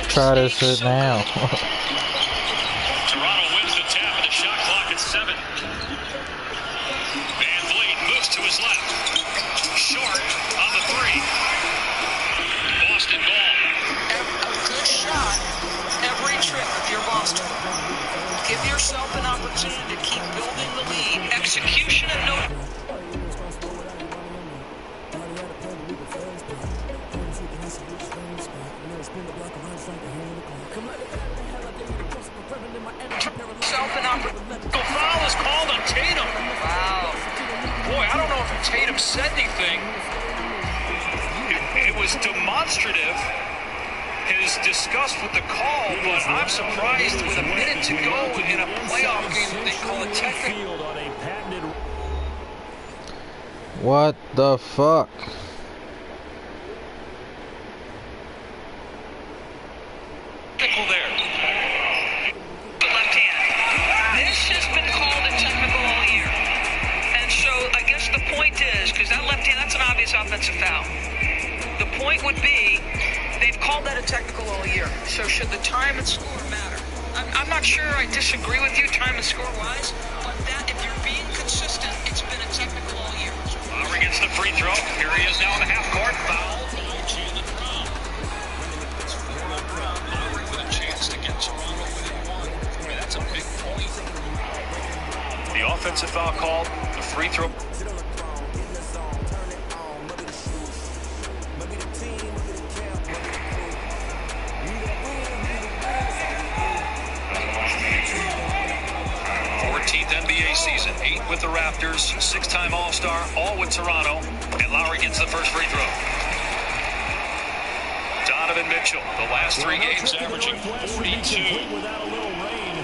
Try this shit now. Toronto wins the tap and the shot clock at 7. Van Vliet moves to his left. Short on the 3. Boston ball. A good shot every trip if you're Boston. Give yourself an opportunity to keep building the lead. Execution and no... The foul is called on Tatum. Wow. Boy, I don't know if Tatum said anything. It was demonstrative, his disgust with the call, but I'm surprised with a minute to go in a playoff game, they call it technical. What the fuck? Technical there. The left hand. This has been called a technical all year. And so I guess the point is, because that left hand, that's an obvious offensive foul. The point would be, they've called that a technical all year. So should the time and score matter? I'm not sure I disagree with you time and score wise, but that if you're being consistent, it's been a technical all year. Lowry gets the free throw. Here he is now in the half court. Foul. Lowry with a chance to get Toronto within 1. I mean, that's a big point. The offensive foul called. The free throw. 14th NBA season, 8 with the Raptors, 6-time All-Star, all with Toronto, and Lowry gets the first free throw. Donovan Mitchell, the last 3 games averaging 42,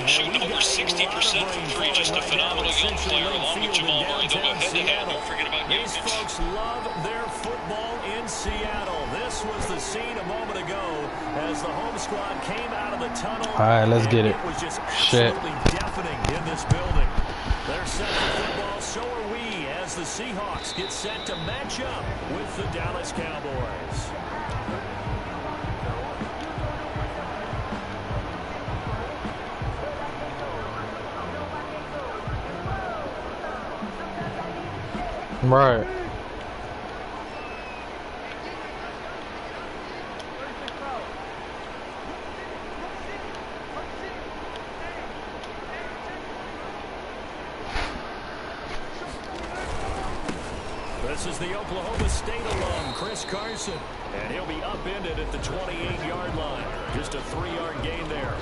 shooting over 60% from 3, just a phenomenal young player, along with Jamal Murray. They'll go head-to-head, don't forget about These Jokic. folks love their football in Seattle. This was the scene a moment ago as the home squad came out of the tunnel. All right, let's get it. It was just Shit. absolutely deafening in this building. They're set for football, so are we, as the Seahawks get set to match up with the Dallas Cowboys. Right. This is the Oklahoma State alum, Chris Carson, and he'll be upended at the 28-yard line. Just a 3-yard gain there.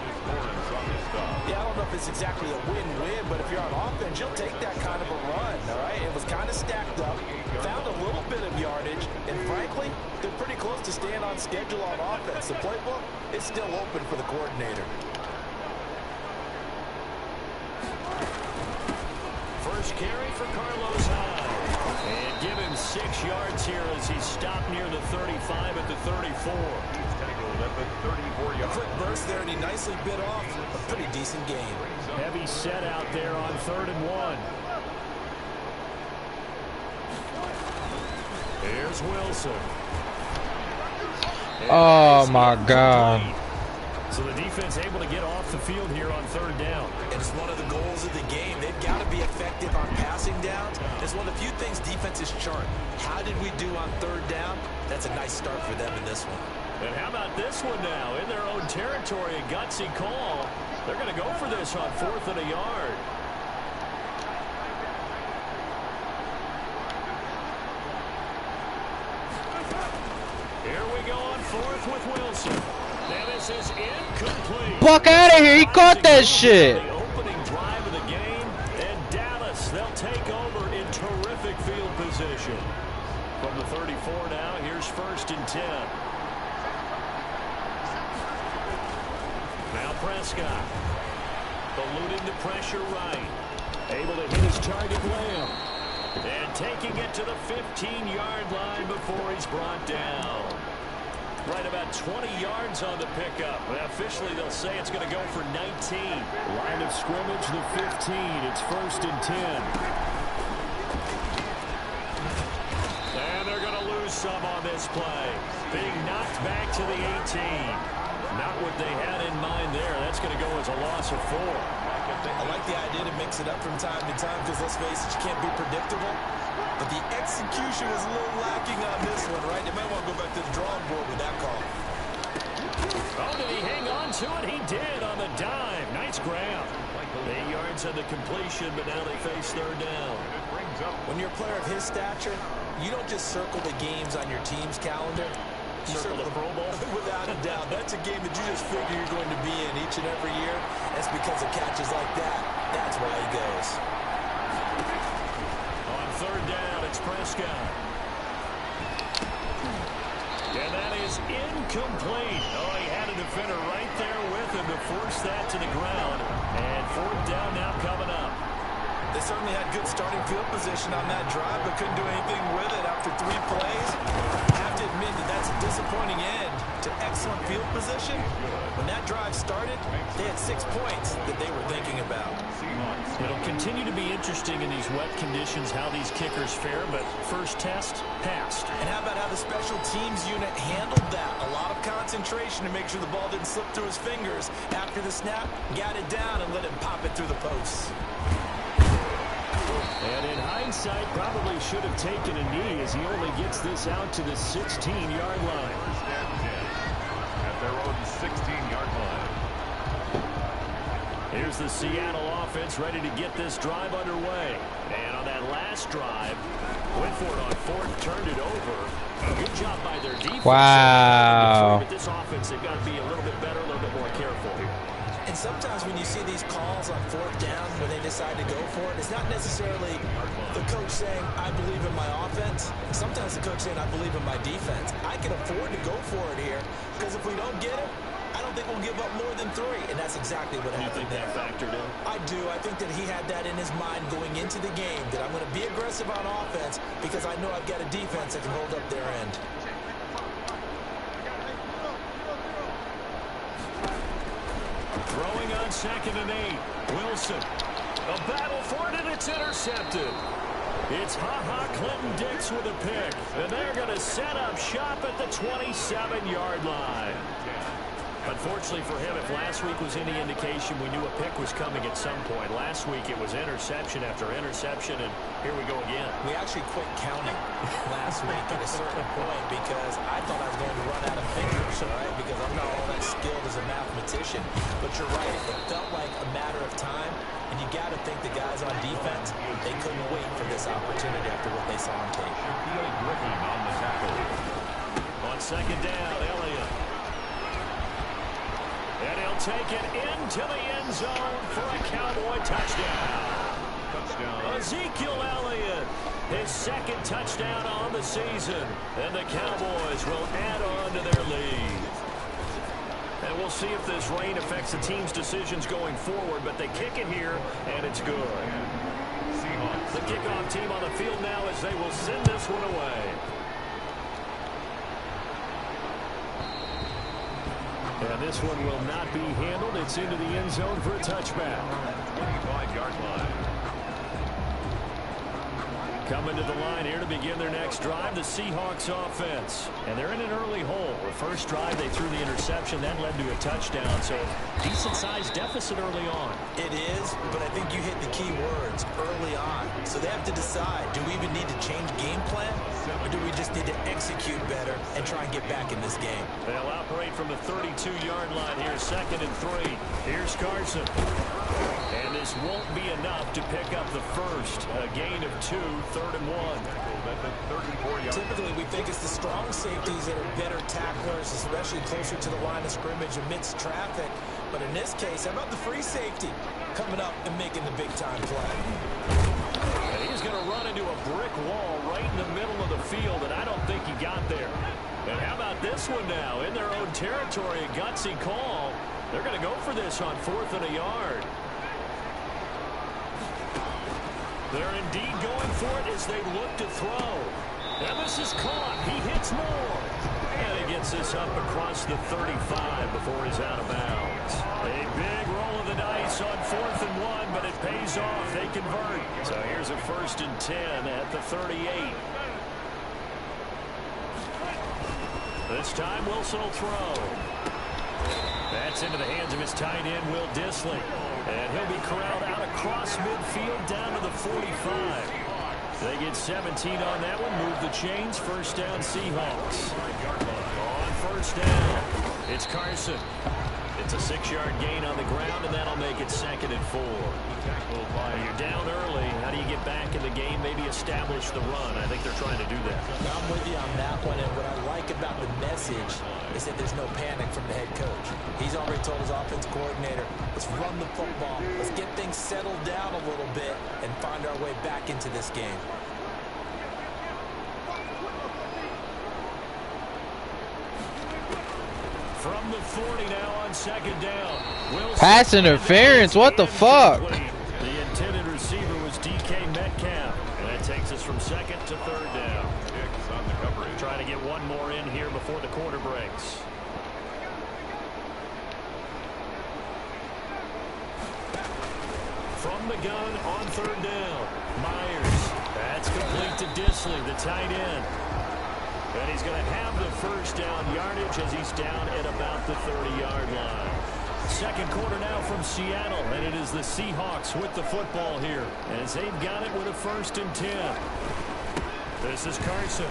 Yeah, I don't know if it's exactly a win-win, but if you're on offense, you'll take that kind of a run, all right? It was kind of stacked up, found a little bit of yardage, and frankly, they're pretty close to staying on schedule on offense. The playbook is still open for the coordinator. First carry for Carlos Hyde. And give him 6 yards here as he stopped near the 35 at the 34. He's tackled at the 34-yard. Quick burst there, and he nicely bit off a pretty decent game. Heavy set out there on 3rd and 1. Here's Wilson. Oh my God. So the defense able to get off the field here on 3rd down. And it's one of the goals of the game. They've got to be effective on passing downs. It's one of the few things defenses chart. How did we do on 3rd down? That's a nice start for them in this one. And how about this one now? In their own territory, a gutsy call. They're going to go for this on 4th and a yard. Here we go on 4th with Wilson. Now this is incomplete. Fuck out of here. He caught that shit. The opening drive of the game, and Dallas, they'll take over in terrific field position. From the 34 now, here's 1st and 10. Now Prescott. Eluding the pressure right. Able to hit his target Lamb. And taking it to the 15-yard line before he's brought down. Right about 20 yards on the pickup. Well, officially, they'll say it's going to go for 19. Line of scrimmage, the 15. It's 1st and 10. And they're going to lose some on this play. Being knocked back to the 18. Not what they had in mind there. That's going to go as a loss of 4. I like the idea to mix it up from time to time because, let's face it, you can't be predictable. But the execution was a little lacking on this one, right? They might want to go back to the drawing board with that call. Oh, did he hang on to it? He did on the dive. Nice grab. 8 yards on the completion, but now they face third down. When you're a player of his stature, you don't just circle the games on your team's calendar. You Circle the Pro Bowl? Without a doubt. That's a game that you just figure you're going to be in each and every year. That's because of catches like that. That's why he goes. On third down, it's Prescott. And that is incomplete. Oh, he had a defender right there with him to force that to the ground. And fourth down now coming up. They certainly had good starting field position on that drive, but couldn't do anything with it after 3 plays. I have to admit that that's a disappointing end to excellent field position. When that drive started, they had 6 points that they were thinking about. It'll continue to be interesting in these wet conditions how these kickers fare, but first test, passed. And how about how the special teams unit handled that? A lot of concentration to make sure the ball didn't slip through his fingers. After the snap, got it down and let him pop it through the posts. And in hindsight, probably should have taken a knee as he only gets this out to the 16-yard line. At their own 16-yard line. Here's the Seattle offense ready to get this drive underway. And on that last drive, went for it on fourth, turned it over. Good job by their defense. Wow. But this offense, they've got to be a little bit better, a little bit more careful. And sometimes when you see these calls on fourth down, when they decide to go for it, it's not necessarily the coach saying, I believe in my offense. Sometimes the coach saying, I believe in my defense. I can afford to go for it here because if we don't get it, I don't think we'll give up more than 3. And that's exactly what happened there. You think that factored in? I do. I think that he had that in his mind going into the game, that I'm going to be aggressive on offense because I know I've got a defense that can hold up their end. Throwing on 2nd and 8. Wilson. A battle for it, and it's intercepted. It's Clinton-Dix with a pick. And they're going to set up shop at the 27-yard line. Unfortunately for him, if last week was any indication, we knew a pick was coming at some point. Last week it was interception after interception, and here we go again. We actually quit counting last week at a certain point because I thought I was going to run out of fingers, all right, because I'm not all that skilled as a mathematician. But you're right, it felt like a matter of time, and you got to think the guys on defense, they couldn't wait for this opportunity after what they saw on tape. Griffin on the tackle. On 2nd down, Elliott. And he'll take it into the end zone for a Cowboy touchdown. Ezekiel Elliott, his 2nd touchdown on the season. And the Cowboys will add on to their lead. And we'll see if this rain affects the team's decisions going forward, but they kick it here, and it's good. The kickoff team on the field now as they will send this one away. And this one will not be handled. It's into the end zone for a touchback. 25-yard line. Coming to the line here to begin their next drive, the Seahawks offense. And they're in an early hole. The first drive, they threw the interception. That led to a touchdown. So, decent-sized deficit early on. It is, but I think you hit the key words, early on. So they have to decide, do we even need to change game plan? Or do we just need to execute better and try and get back in this game? They'll operate from the 32-yard line here, 2nd and 3. Here's Carson. And this won't be enough to pick up the first. A gain of 2, 3rd and 1. Typically, we think it's the strong safeties that are better tacklers, especially closer to the line of scrimmage amidst traffic. But in this case, how about the free safety coming up and making the big-time play? And he's going to run into a brick wall right in the middle of the field, and I don't think he got there. And how about this one now? In their own territory, a gutsy call. They're going to go for this on 4th and a yard. They're indeed going for it as they look to throw. And this is caught. He hits more. And he gets this up across the 35 before he's out of bounds. A big roll of the dice on 4th and 1, but it pays off. They convert. So here's a 1st and 10 at the 38. This time Wilson will throw. That's into the hands of his tight end, Will Dissly. And he'll be corralled out across midfield down to the 45. They get 17 on that one. Move the chains. First down, Seahawks. On first down, it's Carson. It's a 6-yard gain on the ground, and that'll make it 2nd and 4. You're down early. How do you get back in the game, maybe establish the run? I think they're trying to do that. I'm with you on that one, and what I like about the message is that there's no panic from the head coach. He's already told his offense coordinator, let's run the football, let's get things settled down a little bit and find our way back into this game. From the 40 now on 2nd down. Pass interference. What the fuck? The intended receiver was DK Metcalf. And that takes us from 2nd to 3rd down. Hicks on the coverage. Trying to get one more in here before the quarter breaks. From the gun on 3rd down. Myers. That's complete to Dissly, the tight end. And he's going to have the first down yardage as he's down at about the 30-yard line. Second quarter now from Seattle, and it is the Seahawks with the football here as they've got it with a 1st and 10. This is Carson.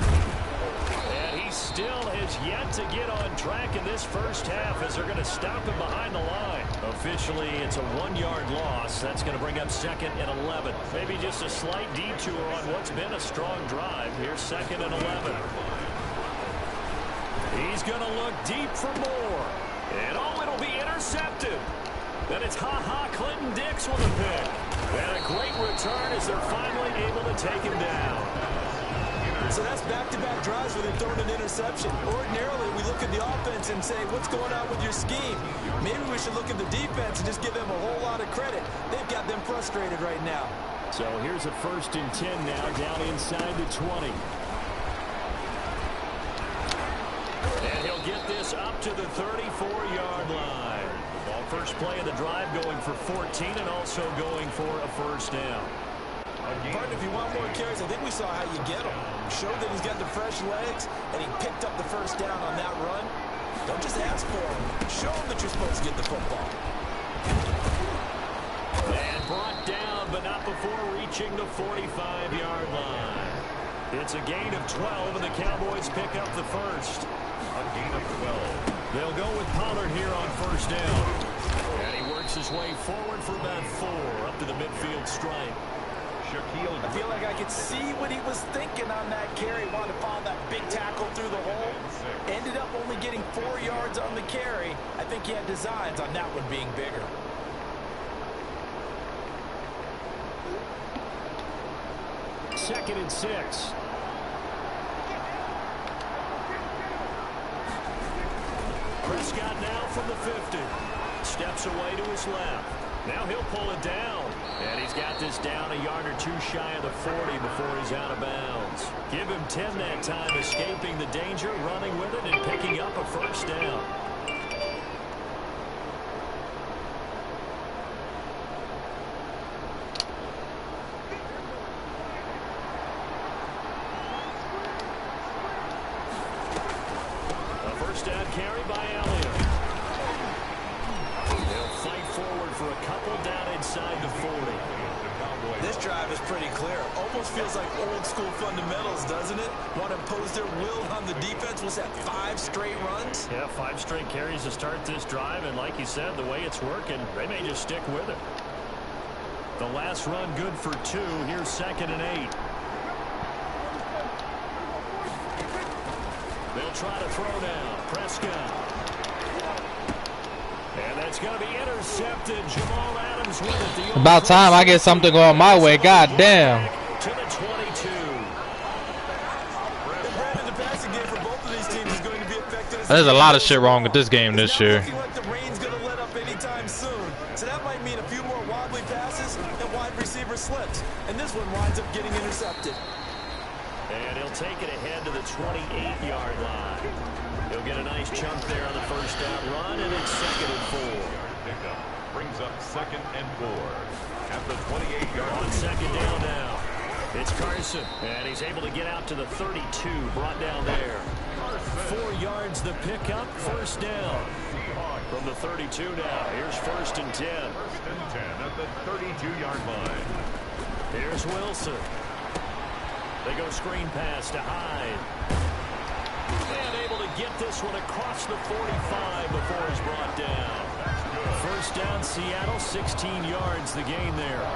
And he still has yet to get on track in this first half as they're going to stop him behind the line. Officially, it's a 1-yard loss. That's going to bring up 2nd and 11. Maybe just a slight detour on what's been a strong drive. Here's 2nd and 11. He's going to look deep for more. And it'll be intercepted. Then it's Clinton Dix with a pick. And a great return as they're finally able to take him down. So that's back-to-back drives where they've thrown an interception. Ordinarily, we look at the offense and say, what's going on with your scheme? Maybe we should look at the defense and just give them a whole lot of credit. They've got them frustrated right now. So here's a 1st and 10 now down inside the 20. And he'll get this up to the 34-yard line. Well, first play of the drive going for 14 and also going for a first down. Partner, if you want more carries, I think we saw how you get them. Showed that he's got the fresh legs, and he picked up the first down on that run. Don't just ask for him. Show him that you're supposed to get the football. And brought down, but not before reaching the 45-yard line. It's a gain of 12, and the Cowboys pick up the first. A gain of 12. They'll go with Pollard here on first down. And he works his way forward for about 4 up to the midfield stripe. I feel like I could see what he was thinking on that carry. Wanted to follow that big tackle through the hole. Ended up only getting 4 yards on the carry. I think he had designs on that one being bigger. Second and 6. Prescott now from the 50. Steps away to his left. Now he'll pull it down. And he's got this down a yard or 2 shy of the 40 before he's out of bounds. Give him 10 that time, escaping the danger, running with it, and picking up a first down. A first down carry by Elliott. They'll fight forward for a couple down inside the 40. This drive is pretty clear. Almost feels like old school fundamentals, doesn't it? Want to impose their will on the defense. Was that 5 straight runs? Yeah, 5 straight carries to start this drive, and like you said, the way it's working, they may just stick with it. The last run good for 2. Here's 2nd and 8. They'll try to throw now. Prescott. And that's going to be intercepted. Jamal Adams with it. About time I get something going my way. God damn. To the 22. The passing game for both of these teams is going to be affected. There's a lot of shit wrong with this game this year. Looking like the rain's going to let up anytime soon. So that might mean a few more wobbly passes and wide receiver slips. And this one winds up getting intercepted. And he'll take it ahead to the 28-yard line. He'll get a nice chunk there on the first down run, and it's 2nd and 4. Pickup brings up 2nd and 4 at the 28-yard line. On 2nd down now. It's Carson, and he's able to get out to the 32, brought down there. 4 yards the pickup, first down. From the 32 now, here's 1st and 10. 1st and 10 at the 32-yard line. Here's Wilson. They go screen pass to Hyde. And able to get this one across the 45 before he's brought down. First down, Seattle, 16 yards the gain there.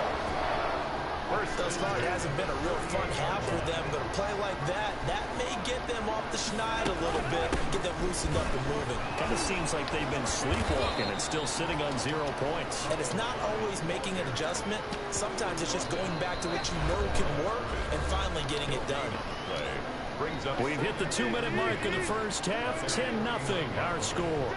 First thus far, it hasn't been a real fun half for them, but a play like that may get them off the schneid a little bit, get them loosened up and moving. Kind of seems like they've been sleepwalking and still sitting on 0 points. And it's not always making an adjustment. Sometimes it's just going back to what you know can work and finally getting it done. We've hit the 2-minute mark in the first half, 10-0 our score.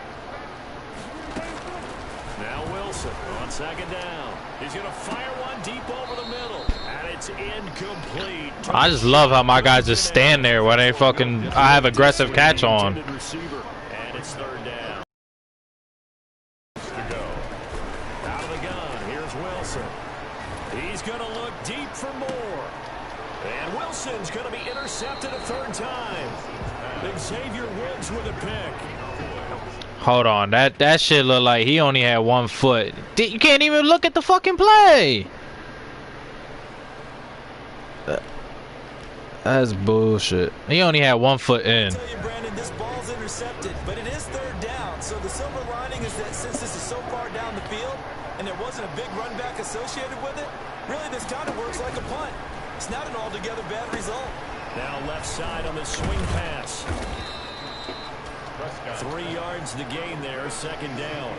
Now Wilson on 2nd down. He's going to fire one deep over the middle. And it's incomplete. I just love how my guys just stand there when they fucking I have aggressive catch on. And it's 3rd down. To go. Out of the gun. Here's Wilson. He's going to look deep for more. And Wilson's going to be intercepted a 3rd time. Xavier Woods with a pick. Hold on, that shit look like he only had 1 foot. You can't even look at the fucking play. That's bullshit. He only had 1 foot in. I tell you, Brandon, this ball's intercepted, but it is 3rd down. So the silver lining is that since this is so far down the field and there wasn't a big run back associated with it, really this kind of works like a punt. It's not an altogether bad result. Now left side on the swing pass. 3 yards the gain there, 2nd down.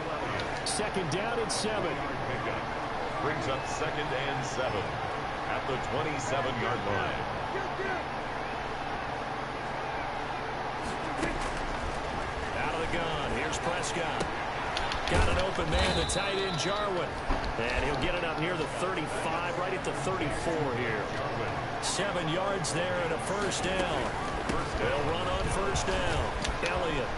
2nd down and 7. Brings up 2nd and 7 at the 27-yard line. Out of the gun, here's Prescott. Got an open man, the tight end Jarwin. And he'll get it up near the 35, right at the 34 here. 7 yards there and a 1st down. They'll run on 1st down. Elliott.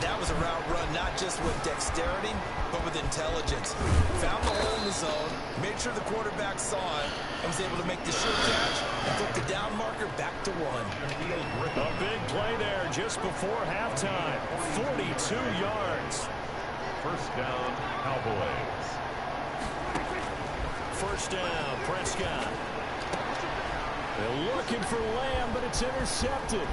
That was a route run not just with dexterity, but with intelligence. Found the hole in the zone, made sure the quarterback saw it, and was able to make the sure catch and took the down marker back to 1. A big play there just before halftime. 42 yards. 1st down, Cowboys. 1st down, Prescott. They're looking for Lamb, but it's intercepted.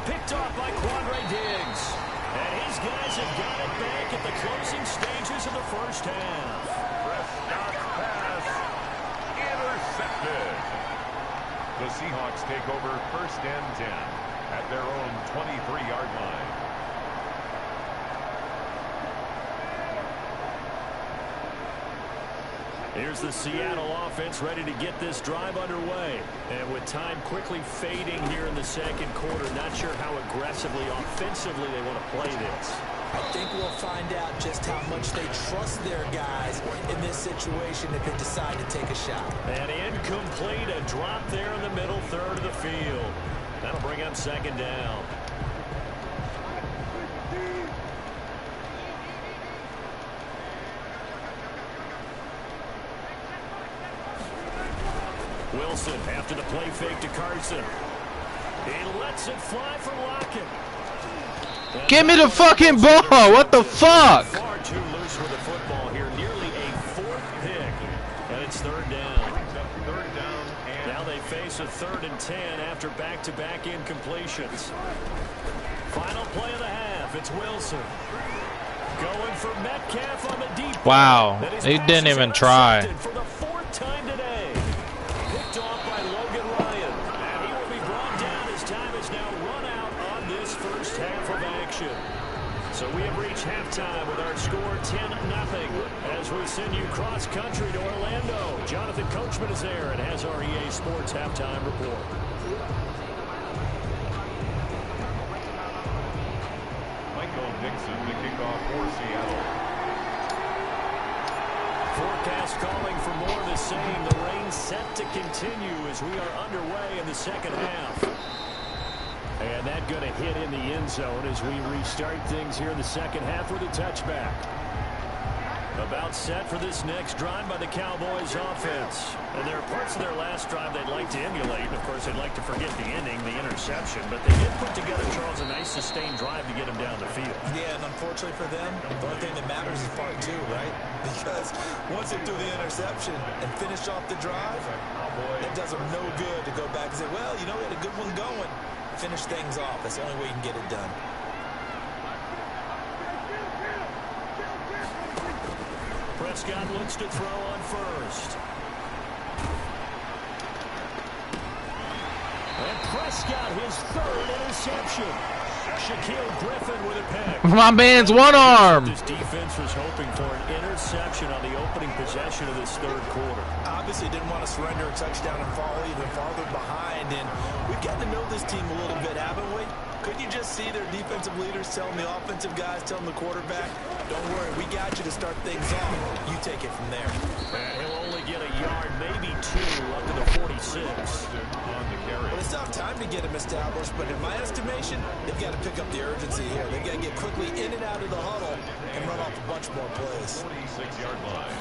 Picked off by Quandre Diggs. And his guys have got it back at the closing stages of the 1st half. Prescott's pass intercepted. The Seahawks take over 1st and 10 at their own 23-yard line. Here's the Seattle offense ready to get this drive underway. And with time quickly fading here in the 2nd quarter, not sure how aggressively, offensively they want to play this. I think we'll find out just how much they trust their guys in this situation if they decide to take a shot. And incomplete, a drop there in the middle 3rd of the field. That'll bring up 2nd down. Wilson after the play fake to Carson. He lets it fly for Lockett. Give me the fucking ball. What the fuck? Far too loose with the football here. Nearly a 4th pick. And it's 3rd down. 3rd down and Now they face a 3rd and 10 after back-to-back incompletions. Final play of the half. It's Wilson. Going for Metcalf on the deep. Wow. He didn't even try. For the 4th time today. Picked off by Logan Ryan. And he will be brought down as time is now run out on this 1st half of action. So we have reached halftime with our score 10-0 as we send you cross-country to Orlando. Jonathan Coachman is there and has our EA Sports halftime report. Michael Dixon to kick off for Seattle. Forecast calling for more of the same. The rain set to continue as we are underway in the 2nd half. And that going to hit in the end zone as we restart things here in the 2nd half with a touchback. About set for this next drive by the Cowboys offense. And there are parts of their last drive they'd like to emulate. And of course, they'd like to forget the inning, the interception. But they did put together, Charles, a nice sustained drive to get him down the field. Yeah, and unfortunately for them, the only thing that matters is part two, right? Because once they threw the interception and finished off the drive, it does them no good to go back and say, well, you know, we had a good one going. Finish things off. That's the only way you can get it done. Prescott looks to throw on first. And Prescott, his third interception. Shaquille Griffin with a pick. My man's one arm. This defense was hoping for an interception on the opening possession of this third quarter. Obviously didn't want to surrender a touchdown and fall even farther behind. And we've gotten to know this team a little bit, haven't we? Couldn't you just see their defensive leaders telling the offensive guys, telling the quarterback, don't worry, we got you to start things off. You take it from there. And he'll only get a yard, maybe two, up to the 46. Well, they still have time to get him established, but in my estimation, they've got to pick up the urgency here. They've got to get quickly in and out of the huddle and run off a bunch more plays. 46-yard line.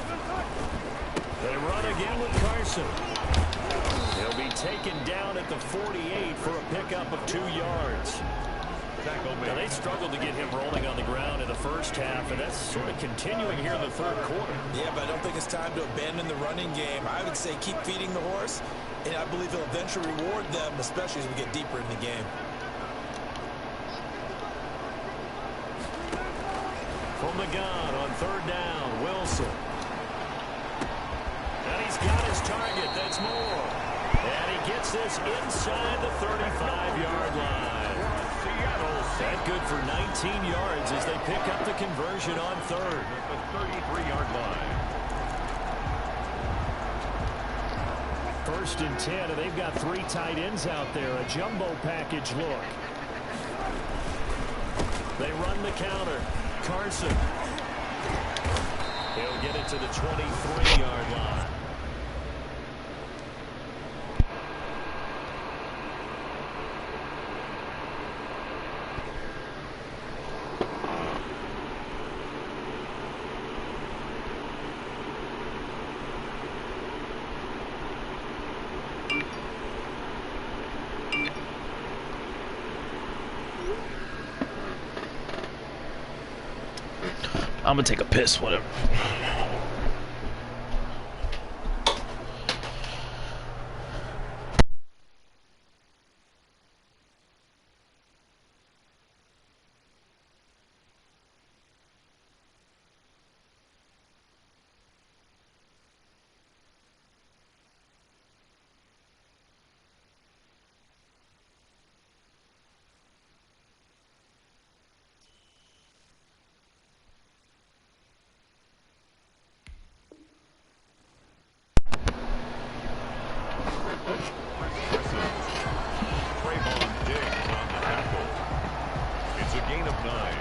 They run again with Carson. He'll be taken down at the 48 for a pickup of 2 yards. Now, they struggled to get him rolling on the ground in the first half, and that's sort of continuing here in the third quarter. Yeah, but I don't think it's time to abandon the running game. I would say keep feeding the horse, and I believe he'll eventually reward them, especially as we get deeper in the game. From the gun on third down, Wilson. And he's got his target. That's Moore. And he gets this inside the 35-yard line. That good for 19 yards as they pick up the conversion on third. At the 33-yard line. First and 10, and they've got 3 tight ends out there. A jumbo package look. They run the counter. Carson. He'll get it to the 23-yard line. I'm gonna take a piss, whatever.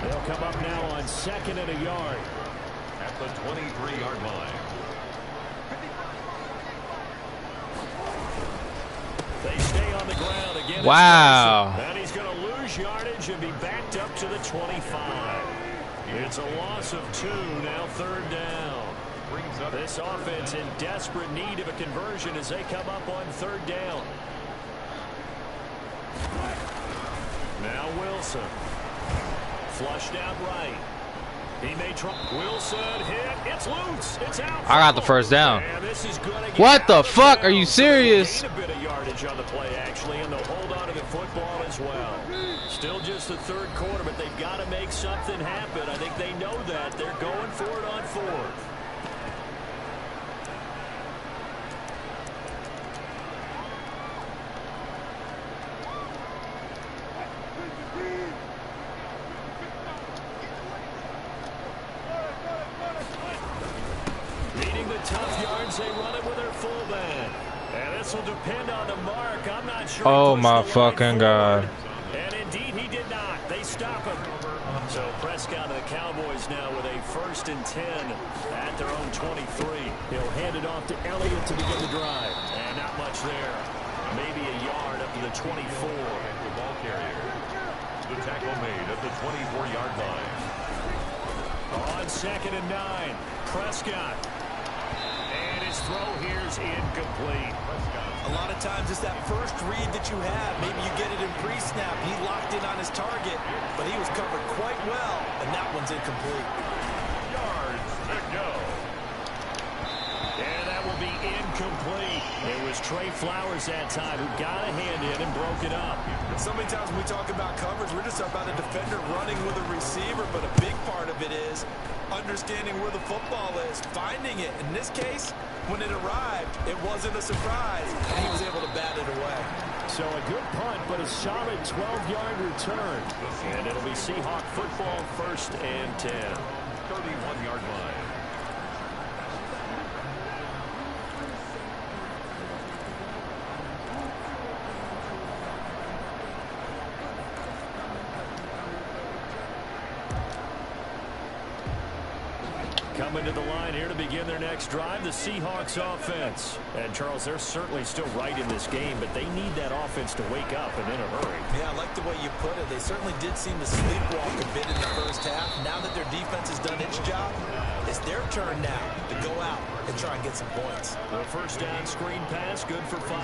They'll come up now on 2nd and a yard. At the 23-yard line. They stay on the ground again. Wow. And he's going to lose yardage and be backed up to the 25. It's a loss of 2, now third down. This offense in desperate need of a conversion as they come up on third down. Now Wilson. Flushed out right. He may try. Wilson hit. It's loose. It's out. I got the first down. And this is gonna get What the out of fuck? Are you bounds. serious? Gain a bit of yardage on the play, actually, and they'll hold on to the football as well. Still just the third quarter, but they've got to make something happen. I think they know that. They're going for it on fourth. Tough yards, they run it with their fullback. And this will depend on the mark. I'm not sure. Oh my fucking God. And indeed he did not. They stop him. So Prescott and the Cowboys now with a 1st and 10 at their own 23. He'll hand it off to Elliott to begin the drive. And not much there. Maybe a yard up to the 24. The ball carrier. The tackle made at the 24-yard line. On 2nd and 9, Prescott. And his throw here is incomplete. A lot of times it's that first read that you have. Maybe you get it in pre-snap. He locked in on his target, but he was covered quite well, and that one's incomplete. Yards to go. And that will be incomplete. It was Trey Flowers that time who got a hand in and broke it up. So many times when we talk about coverage, we're just about a defender running with a receiver, but a big part of it is understanding where the football is, finding it. In this case, when it arrived, it wasn't a surprise, and he was able to bat it away. So a good punt, but a solid 12-yard return. And it'll be Seahawk football, 1st and 10. 31-yard line. Coming to the line here to begin their next drive, the Seahawks offense. And, Charles, they're certainly still right in this game, but they need that offense to wake up and in a hurry. Yeah, I like the way you put it. They certainly did seem to sleepwalk a bit in the first half. Now that their defense has done its job, it's their turn now to go out and try and get some points. The first down screen pass, good for 5.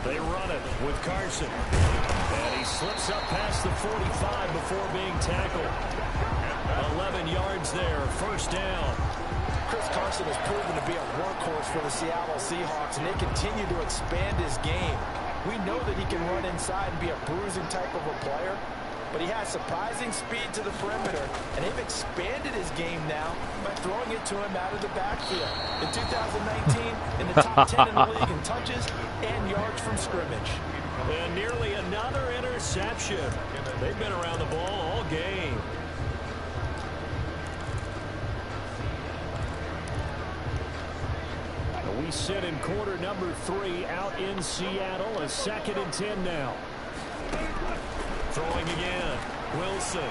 They run it with Carson. And he slips up past the 45 before being tackled. 11 yards there, 1st down. Chris Carson has proven to be a workhorse for the Seattle Seahawks, and they continue to expand his game. We know that he can run inside and be a bruising type of a player, but he has surprising speed to the perimeter, and they've expanded his game now by throwing it to him out of the backfield. In 2019, in the top 10 in the league in touches and yards from scrimmage. And nearly another interception. They've been around the ball all game. We sit in quarter number 3 out in Seattle. A 2nd and 10 now. Throwing again. Wilson.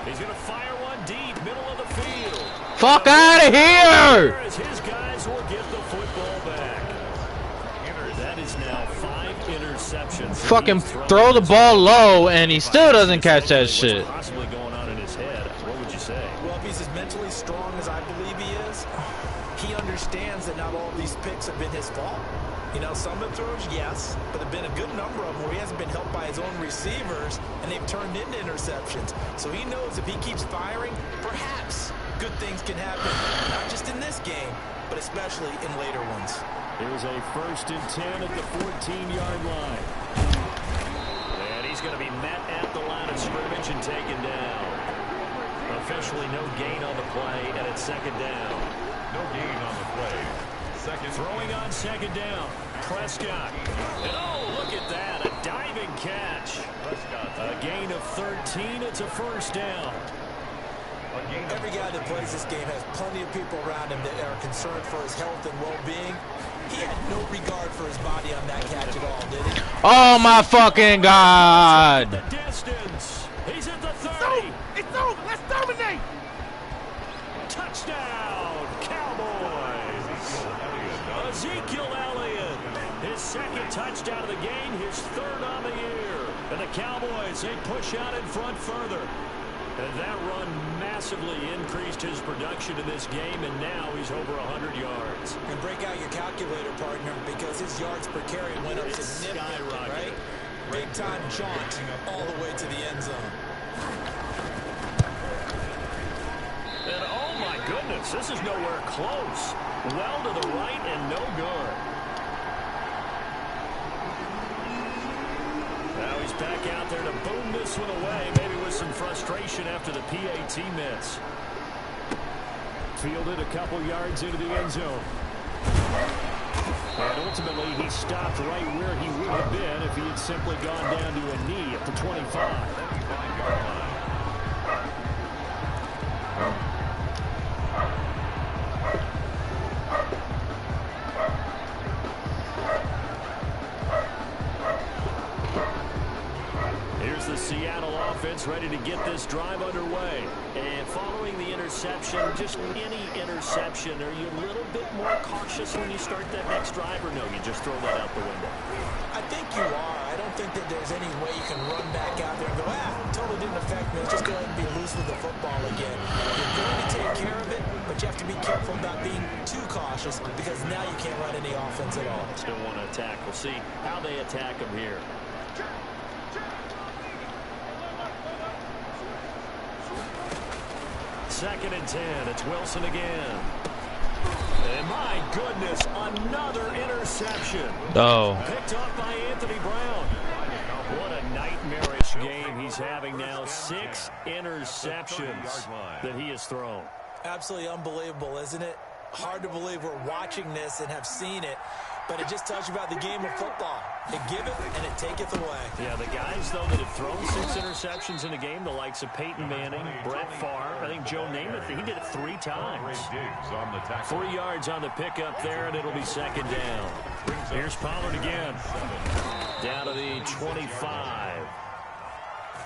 He's going to fire one deep, middle of the field. Fuck out of here! As his guys will get the football back. That is now 5 interceptions. Fucking throw the ball low and he still doesn't catch that shit. What's possibly going on in his head? What would you say? Well, if he's as mentally strong as I believe he is, he understands that not all of these picks have been his fault. You know, some of the throws, yes, but there have been a good number of them where he hasn't been helped by his own receivers, and they've turned into interceptions. So he knows if he keeps firing, perhaps good things can happen, not just in this game, but especially in later ones. Here's a 1st and 10 at the 14-yard line. And he's going to be met at the line of scrimmage and taken down. Officially no gain on the play, and it's 2nd down. No gain on the play. Throwing on 2nd down. Prescott. And oh, look at that. A diving catch. A gain of 13. It's a 1st down. Every guy that plays this game has plenty of people around him that are concerned for his health and well-being. He had no regard for his body on that catch at all, did he? Oh my fucking God! The distance. He's at the 30. It's over. Let's dominate. Touchdown, Cowboys. Ezekiel Elliott. His 2nd touchdown of the game, his 3rd on the year. And the Cowboys, they push out in front further. And that run massively increased his production in this game, and now he's over 100 yards. And break out your calculator, partner, because his yards per carry went up significantly, right? Big-time jaunt all the way to the end zone. And oh my goodness, this is nowhere close. Well to the right and no good. Now he's back out there to boom this one away, maybe with some frustration after the PAT miss. Fielded a couple yards into the end zone. And ultimately he stopped right where he would have been if he had simply gone down to a knee at the 25. Here's the Seattle offense ready to get this drive underway. And following the interception, just any interception, are you a little bit more cautious when you start that next drive, or no, you just throw that out the window? I think you are. I don't don't think that there's any way you can run back out there and go, totally didn't affect me. Let's just go ahead and be loose with the football again. You're going to take care of it, but you have to be careful about being too cautious because now you can't run any offense at all. Still want to attack. We'll see how they attack him here. Second and 10. It's Wilson again. And my goodness, another interception. Oh. Picked off by Anthony Brown. What a nightmarish game he's having now. 6 interceptions that he has thrown. Absolutely unbelievable, isn't it? Hard to believe we're watching this and have seen it, but it just tells you about the game of football. It giveth and it taketh away. Yeah, the guys, though, that have thrown 6 interceptions in a game, the likes of Peyton Manning, Brett Favre, I think Joe Namath, he did it 3 times. 3 yards on the pickup there, and it'll be second down. Here's Pollard again. Down to the 25.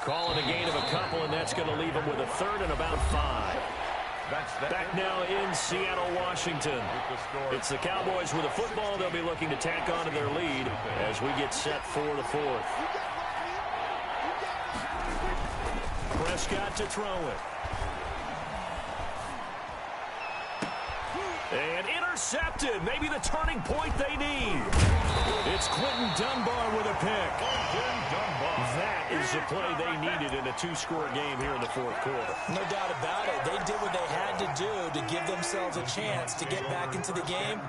Calling a gain of a couple, and that's going to leave him with a third and about 5. Back now in Seattle, Washington. It's the Cowboys with a football. They'll be looking to tack on to their lead as we get set for the 4th. Prescott to throw it. And intercepted. Maybe the turning point they need. It's Quentin Dunbar with a pick. That is the play they needed in a 2-score game here in the 4th quarter. No doubt about it. They did what they had to do to give themselves a chance to get back into the game.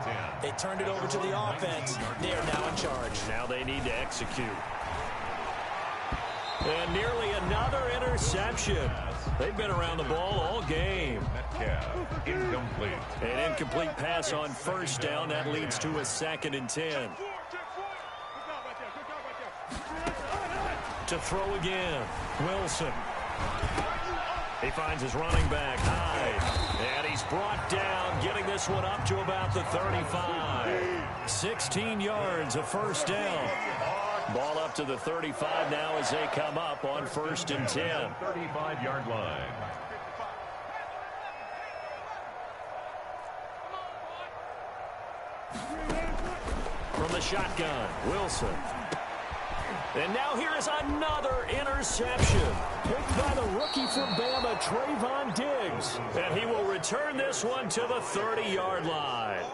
They turned it over to the offense. They are now in charge. Now they need to execute. And nearly another interception. They've been around the ball all game. Incomplete. An incomplete pass on first down. That leads to a 2nd and 10. To throw again. Wilson. He finds his running back, Hyde. And he's brought down, getting this one up to about the 35. 16 yards, a first down. Ball up to the 35 now as they come up on 1st and 10. 35-yard line. From the shotgun, Wilson. And now here is another interception. Picked by the rookie from Bama, Trayvon Diggs. And he will return this one to the 30-yard line.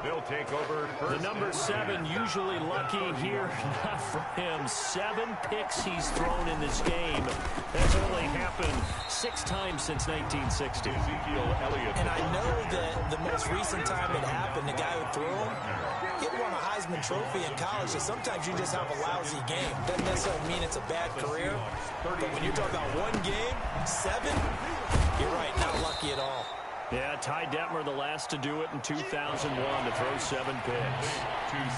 They'll take over The number 7 usually lucky here. Not for him. 7 picks he's thrown in this game. That's only happened 6 times since 1960. And I know that the most recent time it happened, the guy who threw him, he won a Heisman Trophy in college, so sometimes you just have a lousy game. Doesn't necessarily mean it's a bad career, but when you're talking about one game, 7, you're right, not lucky at all. Yeah, Ty Detmer, the last to do it in 2001 to throw 7 picks.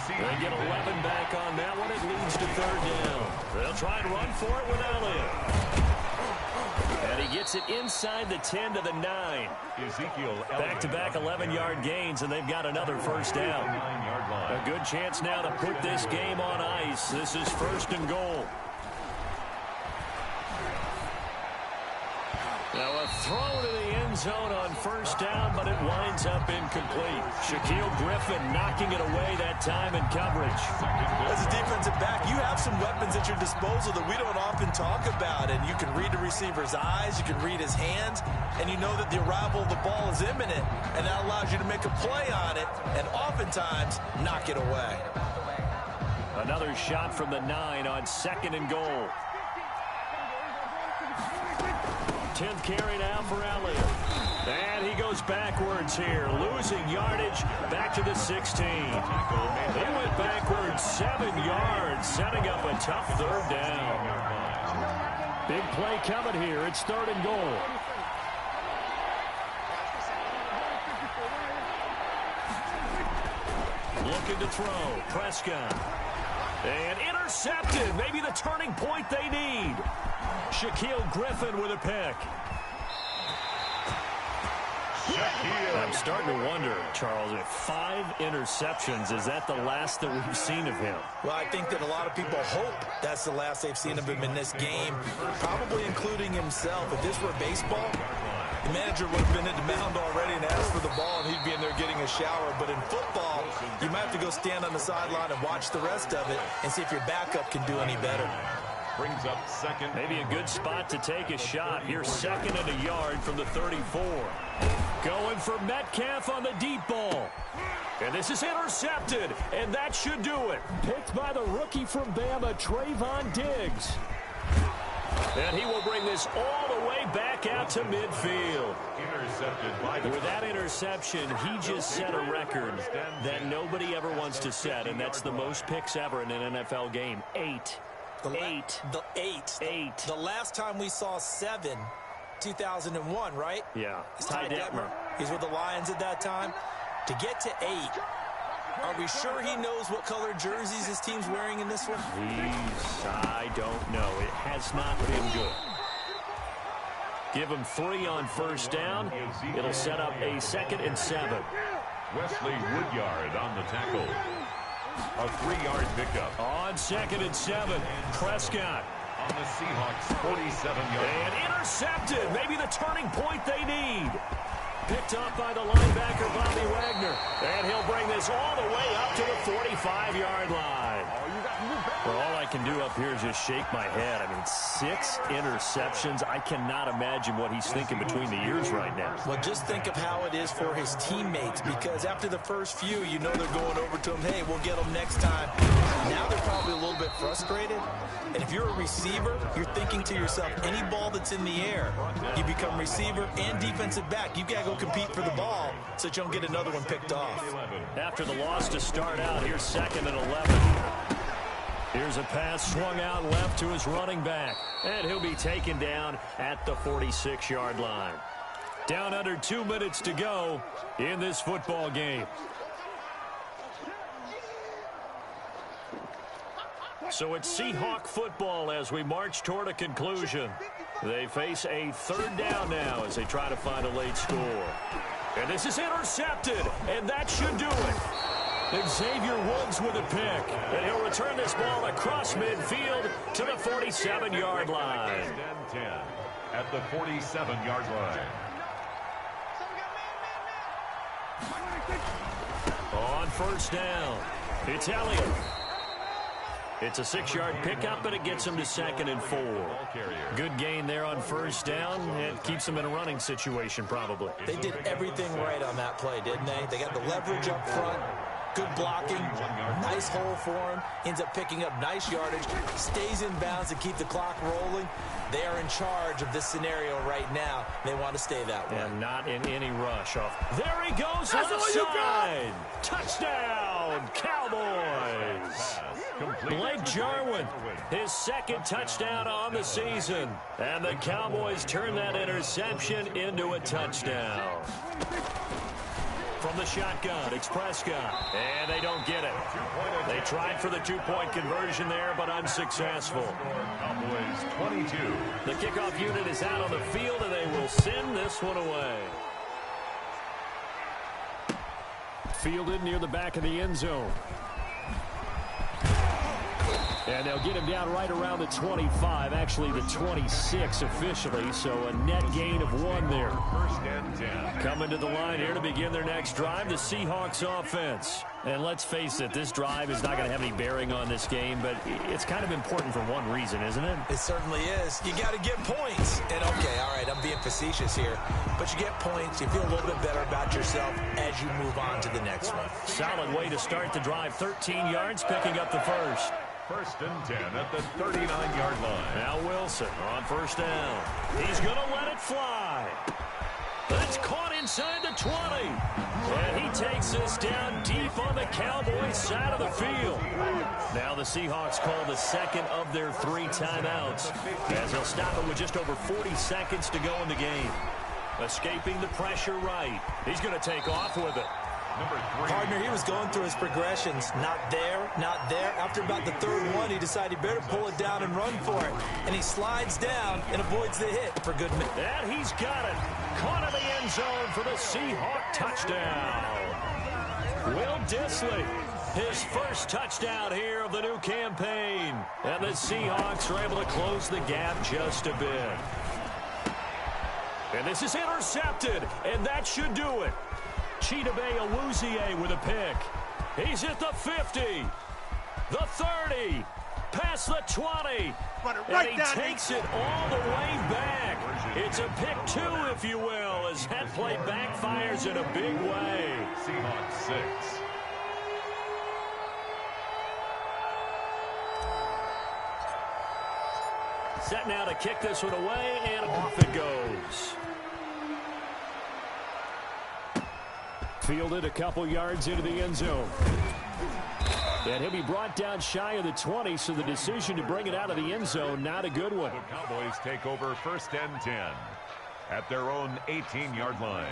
They get 11 back on that one. It leads to 3rd down. They'll try and run for it with Elliott. And he gets it inside the 10 to the 9. Back-to-back 11-yard gains, and they've got another first down. A good chance now to put this game on ice. This is 1st and goal. Now a throw to the end zone on first down, but it winds up incomplete. Shaquille Griffin knocking it away that time in coverage. As a defensive back, you have some weapons at your disposal that we don't often talk about, and you can read the receiver's eyes, you can read his hands, and you know that the arrival of the ball is imminent, and that allows you to make a play on it, and oftentimes knock it away. Another shot from the 9 on 2nd and goal. 10th carry now for Elliott. And he goes backwards here, losing yardage back to the 16. He went backwards 7 yards, setting up a tough 3rd down. Big play coming here. It's 3rd and goal. Looking to throw. Prescott. And intercepted. Maybe the turning point they need. Shaquille Griffin with a pick. I'm starting to wonder, Charles, if 5 interceptions, is that the last that we've seen of him? Well, I think that a lot of people hope that's the last they've seen of him in this game, probably including himself. If this were baseball, manager would have been at the mound already and asked for the ball, and he'd be in there getting a shower. But in football, you might have to go stand on the sideline and watch the rest of it and see if your backup can do any better. Brings up second. Maybe a good spot to take a shot. Here's 2nd and a yard from the 34. Going for Metcalf on the deep ball. And this is intercepted, and that should do it. Picked by the rookie from Bama, Trayvon Diggs. And he will bring this all the way back out to midfield. Intercepted by the With that interception, he just set a record that nobody ever wants to set, and that's the most picks ever in an NFL game. 8. The last time we saw 7, 2001, right? Yeah. It's Ty Detmer. He's with the Lions at that time. To get to 8, are we sure he knows what color jerseys his team's wearing in this one? I don't know. It has not been good. Give him 3 on first down. It'll set up a 2nd and 7. Wesley Woodyard on the tackle. A 3-yard pickup. On 2nd and 7, Prescott. On the Seahawks, 47-yard. And intercepted. Maybe the turning point they need. Picked up by the linebacker, Bobby Wagner. And he'll bring this all the way up to the 45-yard line. Well, all I can do up here is just shake my head. I mean, 6 interceptions. I cannot imagine what he's thinking between the ears right now. Well, just think of how it is for his teammates, because after the first few, you know they're going over to him, hey, we'll get them next time. Now they're probably a little bit frustrated. And if you're a receiver, you're thinking to yourself, any ball that's in the air, you become receiver and defensive back. You got to go compete for the ball so that you don't get another one picked off. After the loss to start out, here's 2nd and 11. Here's a pass swung out left to his running back. And he'll be taken down at the 46-yard line. Down under 2 minutes to go in this football game. So it's Seahawk football as we march toward a conclusion. They face a 3rd down now as they try to find a late score. And this is intercepted, and that should do it. Xavier Woods with a pick, and he'll return this ball across midfield to the 47-yard line. 10 at the 47-yard line. On first down, it's Elliott. It's a 6-yard pickup, but it gets him to 2nd and 4. Good gain there on first down. It keeps them in a running situation, probably. They did everything right on that play, didn't they? They got the leverage up front. Good blocking, nice hole for him, ends up picking up nice yardage, stays in bounds to keep the clock rolling. They are in charge of this scenario right now. They want to stay that way. And not in any rush off. There he goes, left side. Touchdown, Cowboys. Blake Jarwin, his 2nd touchdown on the season. And the Cowboys turn that interception into a touchdown. From the shotgun, it's Prescott. And they don't get it. They tried for the 2-point conversion there, but unsuccessful. Cowboys 22. The kickoff unit is out on the field, and they will send this one away. Fielded near the back of the end zone. And they'll get him down right around the 25, actually the 26 officially, so a net gain of 1 there. 1st and 10. Coming to the line here to begin their next drive, the Seahawks offense. And let's face it, this drive is not going to have any bearing on this game, but it's kind of important for one reason, isn't it? It certainly is. You got to get points. And okay, all right, I'm being facetious here, but you get points, you feel a little bit better about yourself as you move on to the next one. Solid way to start the drive, 13 yards, picking up the first. 1st and 10 at the 39-yard line. Now Wilson on first down. He's going to let it fly. That's caught inside the 20. And he takes this down deep on the Cowboys side of the field. Now the Seahawks call the 2nd of their 3 timeouts, as they'll stop it with just over 40 seconds to go in the game. Escaping the pressure right. He's going to take off with it. Partner, he was going through his progressions. Not there, not there. After about the 3rd one, he decided he better pull it down and run for it. And he slides down and avoids the hit for good measure. And he's got it. Caught in the end zone for the Seahawk touchdown. Will Dissly, his first touchdown here of the new campaign. And the Seahawks are able to close the gap just a bit. And this is intercepted, and that should do it. Chidobe Awuzie with a pick. He's at the 50, the 30, past the 20, and he takes it all the way back. It's a pick two, if you will, as that play backfires in a big way. Seahawks 6. Set now to kick this one away, and off it goes. Fielded a couple yards into the end zone. And he'll be brought down shy of the 20, so the decision to bring it out of the end zone, not a good one. The Cowboys take over 1st and 10 at their own 18-yard line.